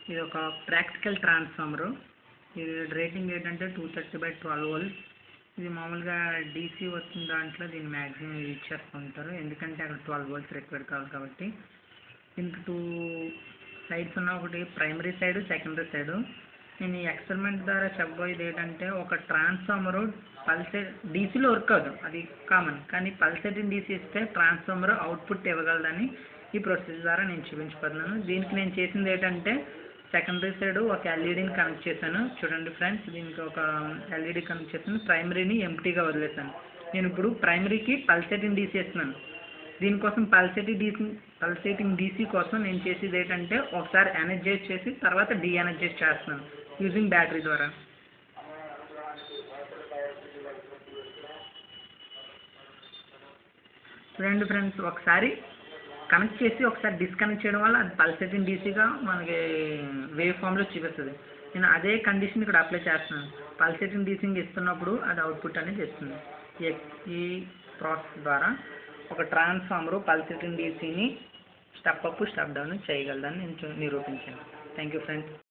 ఇది ఒక practical transformer. ఇది రేటింగ్ ఏంటంటే 230/12 వోల్ట్స్. ఇది మామూలుగా డీసీ వస్తున్న దాంట్లో దీన్ని మ్యాక్సిమం యూజ్ చేసుకుంటారు, ఎందుకంటే అక్కడ 12 వోల్ట్స్ రిక్వైర్ కావాలి కాబట్టి. దీనికి 2 సైడ్స్ ఉన్న, ఒకటి ప్రైమరీ సైడ్, సెకండరీ సైడు. నేను ఈ ఎక్స్పెరిమెంట్ ద్వారా చెప్పబోయేది ఏంటంటే, ఒక ట్రాన్స్ఫార్మరు పల్సేట్ డీసీలో వర్క్ అవ్వదు, అది కామన్. కానీ పల్సేటింగ్ డీసీ ఇస్తే ట్రాన్స్ఫార్మర్ అవుట్పుట్ ఇవ్వగలదని ఈ ప్రొసీజర్ ద్వారా నేను చూపించబోతున్నాను. దీనికి నేను చేసింది ఏంటంటే, సెకండరీ సైడ్ ఒక ఎల్ఈడీని కనెక్ట్ చేశాను. చూడండి ఫ్రెండ్స్, దీనికి ఒక ఎల్ఈడీ కనెక్ట్ చేశాను. ప్రైమరీని ఎంప్టీగా వదిలేశాను. నేను ఇప్పుడు ప్రైమరీకి పల్సేటింగ్ డీసీ ఇస్తున్నాను. దీనికోసం పల్సేటింగ్ డీసీ కోసం నేను చేసేది ఏంటంటే, ఒకసారి ఎనర్జైజ్ చేసి తర్వాత డీఎనర్జైజ్ చేస్తున్నాను యూజింగ్ బ్యాటరీ ద్వారా. చూడండి ఫ్రెండ్స్, ఒకసారి కనెక్ట్ చేసి ఒకసారి డిస్కనెక్ట్ చేయడం వల్ల అది పల్సేటింగ్ డీసీగా మనకి వేవ్ ఫామ్లో చూపిస్తుంది. నేను అదే కండిషన్ ఇక్కడ అప్లై చేస్తున్నాను. పల్సేటింగ్ డీసీని ఇస్తున్నప్పుడు అది అవుట్పుట్ అనేది ఇస్తుంది. ఈ ప్రాసెస్ ద్వారా ఒక ట్రాన్స్ఫార్మరు పల్సేటింగ్ డీసీని స్టెప్ అప్ స్టెప్ డౌన్ చేయగలదని నేను నిరూపించాను. Thank you friends.